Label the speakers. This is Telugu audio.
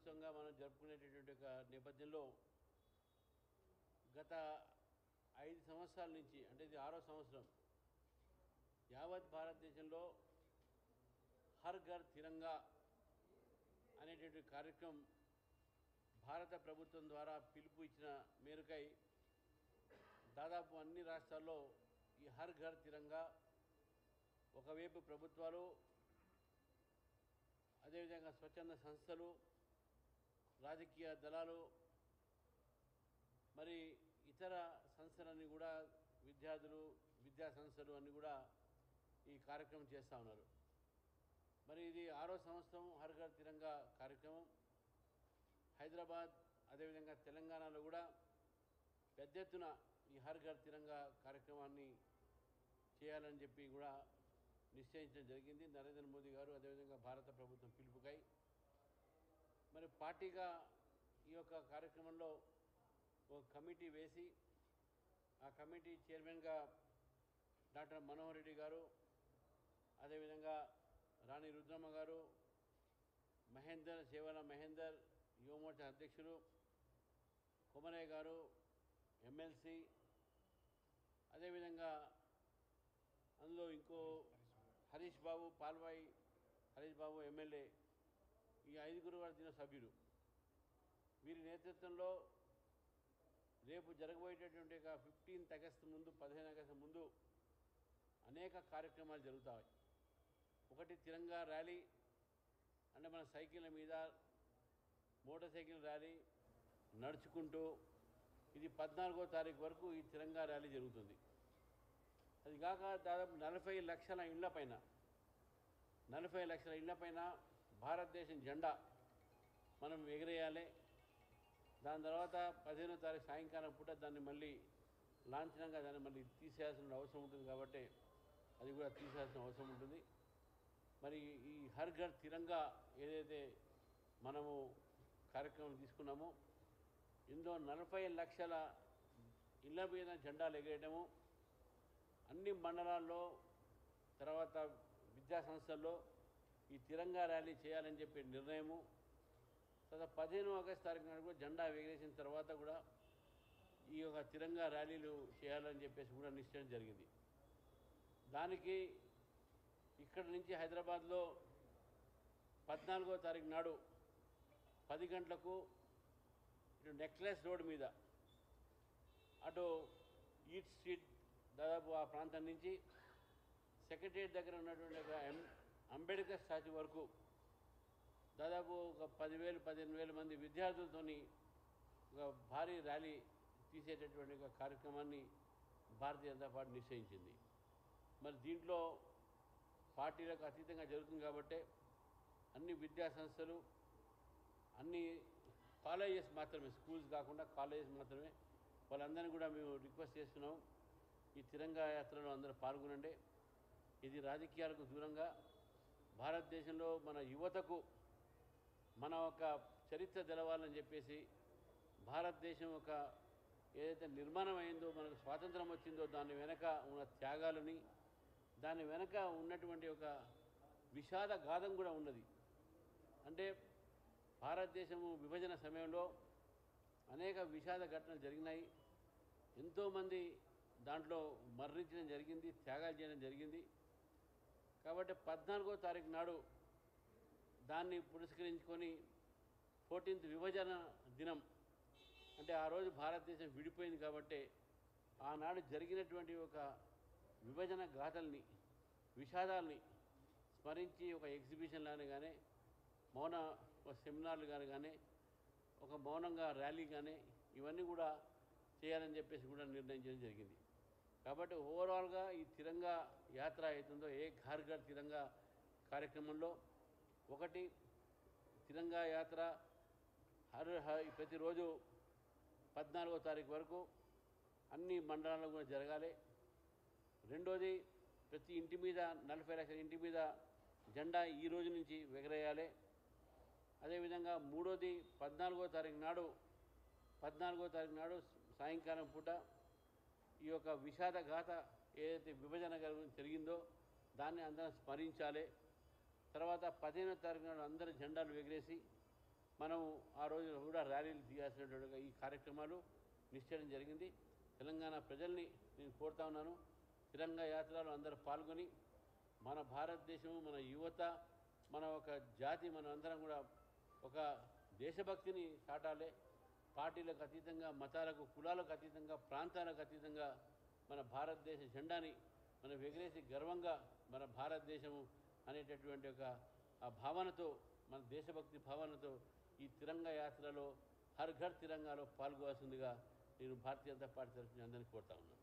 Speaker 1: దినోత్సవంగా మనం జరుపుకునేటటువంటి ఒక నేపథ్యంలో గత 5 సంవత్సరాల నుంచి అంటే ఇది 6వ సంవత్సరం యావత్ భారతదేశంలో హర్ ఘర్ తిరంగా అనేటువంటి కార్యక్రమం భారత ప్రభుత్వం ద్వారా పిలుపు ఇచ్చిన మేరకై దాదాపు అన్ని రాష్ట్రాల్లో ఈ హర్ ఘర్ తిరంగా ఒకవైపు ప్రభుత్వాలు అదేవిధంగా స్వచ్ఛంద సంస్థలు రాజకీయ దళాలు మరి ఇతర సంస్థలన్నీ కూడా విద్యార్థులు విద్యా సంస్థలు అన్నీ కూడా ఈ కార్యక్రమం చేస్తూ ఉన్నారు. మరి ఇది 6వ సంవత్సరం హర్ ఘర్ తిరంగా కార్యక్రమం. హైదరాబాద్ అదేవిధంగా తెలంగాణలో కూడా పెద్ద ఎత్తున ఈ హర్ ఘర్ తిరంగా కార్యక్రమాన్ని చేయాలని చెప్పి కూడా నిశ్చయించడం జరిగింది నరేంద్ర మోదీ గారు అదేవిధంగా భారత ప్రభుత్వం పిలుపుకై. మరి పార్టీగా ఈ యొక్క కార్యక్రమంలో ఒక కమిటీ వేసి ఆ కమిటీ చైర్మన్గా డాక్టర్ మనోహర్ రెడ్డి గారు అదేవిధంగా రాణి రుద్రమ్మ గారు మహేందర్ సేవల మహేందర్ యువమోర్చా అధ్యక్షులు కొమరయ్య గారు ఎమ్మెల్సీ అదేవిధంగా అందులో ఇంకో హరీష్ బాబు పాల్వాయి హరీష్ బాబు ఎమ్మెల్యే ఈ 5గురు వారు దీని సభ్యులు. వీరి నేతృత్వంలో రేపు జరగబోయేటటువంటి 15 ఆగస్టు ముందు 15 ఆగస్టు ముందు అనేక కార్యక్రమాలు జరుగుతాయి. ఒకటి తిరంగా ర్యాలీ అంటే మన సైకిళ్ళ మీద మోటార్ సైకిల్ ర్యాలీ నడుచుకుంటూ ఇది 14వ తారీఖు వరకు ఈ తిరంగా ర్యాలీ జరుగుతుంది. అది కాక దాదాపు 40 లక్షల ఇళ్ల పైన భారతదేశం జెండా మనం ఎగరేయాలి. దాని తర్వాత 15వ తారీఖు సాయంకాలం పూట దాన్ని మళ్ళీ లాంఛనంగా దాన్ని మళ్ళీ తీసేయాల్సిన అవసరం ఉంటుంది కాబట్టి అది కూడా తీసేయాల్సిన అవసరం ఉంటుంది. మరి ఈ హర్ ఘర్ తిరంగా ఏదైతే మనము కార్యక్రమం తీసుకున్నామో ఇందులో 40 లక్షల ఇళ్ల మీద జెండాలు ఎగరేయడము అన్ని మండలాల్లో తర్వాత విద్యా సంస్థల్లో ఈ తిరంగా ర్యాలీ చేయాలని చెప్పి నిర్ణయము. తర్వాత 15వ ఆగస్టు తారీఖు నాడు కూడా జెండా ఎగరేసిన తర్వాత కూడా ఈ యొక్క తిరంగా ర్యాలీలు చేయాలని చెప్పేసి కూడా నిశ్చయం జరిగింది. దానికి ఇక్కడ నుంచి హైదరాబాద్లో 14వ తారీఖు నాడు 10 గంటలకు ఇటు నెక్లెస్ రోడ్ మీద అటు ఈట్ స్ట్రీట్ దాదాపు ఆ ప్రాంతం నుంచి సెక్రటరియట్ దగ్గర ఉన్నటువంటి ఒక అంబేద్కర్ స్టాచ్యూ వరకు దాదాపు ఒక 10,000-15,000 మంది విద్యార్థులతోని ఒక భారీ ర్యాలీ తీసేటటువంటి ఒక కార్యక్రమాన్ని భారతీయ జనతా పార్టీ నిశ్చయించింది. మరి దీంట్లో పార్టీలకు అతీతంగా జరుగుతుంది కాబట్టి అన్ని విద్యా సంస్థలు అన్ని కాలేజెస్ మాత్రమే స్కూల్స్ కాకుండా కాలేజెస్ మాత్రమే వాళ్ళందరినీ కూడా మేము రిక్వెస్ట్ చేస్తున్నాం ఈ తిరంగా యాత్రలో అందరూ పాల్గొనండి. ఇది రాజకీయాలకు దూరంగా భారతదేశంలో మన యువతకు మన ఒక చరిత్ర తెలవాలని చెప్పేసి భారతదేశం ఒక ఏదైతే నిర్మాణం అయిందో మనకు స్వాతంత్రం వచ్చిందో దాని వెనక ఉన్న త్యాగాలని దాని వెనక ఉన్నటువంటి ఒక విషాద గాథం కూడా ఉన్నది. అంటే భారతదేశము విభజన సమయంలో అనేక విషాద ఘటనలు జరిగినాయి. ఎంతోమంది దాంట్లో మరణించడం జరిగింది, త్యాగాలు చేయడం జరిగింది. కాబట్టి 14వ తారీఖు నాడు దాన్ని పురస్కరించుకొని 14th విభజన దినం అంటే ఆ రోజు భారతదేశం విడిపోయింది కాబట్టి ఆనాడు జరిగినటువంటి ఒక విభజన గాథల్ని విషాదాల్ని స్మరించి ఒక ఎగ్జిబిషన్ కానీ మౌన సెమినార్లు కానీ ఒక మౌనంగా ర్యాలీ కానీ ఇవన్నీ కూడా చేయాలని చెప్పేసి కూడా నిర్ణయించడం జరిగింది. కాబట్టి ఓవరాల్గా ఈ తిరంగా యాత్ర అవుతుందో ఏ హర్ ఘర్ తిరంగా కార్యక్రమంలో ఒకటి తిరంగా యాత్ర ప్రతిరోజు 14వ తారీఖు వరకు అన్ని మండలాల్లో కూడా జరగాలి. రెండోది ప్రతి ఇంటి మీద 40 లక్షల ఇంటి మీద జెండా ఈ రోజు నుంచి ఎగరేయాలి. అదేవిధంగా మూడోది 14వ తారీఖు నాడు సాయంకాలం పూట ఈ యొక్క విషాద గాథ ఏదైతే విభజన జరిగిందో దాన్ని అందరం స్మరించాలి. తర్వాత 15వ తారీఖు నాడు అందరూ జెండాలు ఎగరేసి మనం ఆ రోజు కూడా ర్యాలీలు తీయాల్సినటువంటి ఈ కార్యక్రమాలు నిశ్చయం జరిగింది. తెలంగాణ ప్రజల్ని నేను కోరుతా ఉన్నాను, తిరంగా యాత్రలో అందరూ పాల్గొని మన భారతదేశం, మన యువత, మన ఒక జాతి, మన అందరం కూడా ఒక దేశభక్తిని చాటాలి. పార్టీలకు అతీతంగా, మతాలకు, కులాలకు అతీతంగా, ప్రాంతాలకు అతీతంగా మన భారతదేశ జెండాని మనం ఎగిరేసి గర్వంగా మన భారతదేశము అనేటటువంటి ఒక ఆ భావనతో, మన దేశభక్తి భావనతో ఈ తిరంగా యాత్రలో హర్ ఘర్ తిరంగాలో పాల్గొవాల్సిందిగా నేను భారతీయ జనతా పార్టీ తరఫున అందరినీ కోరుతా ఉన్నాను.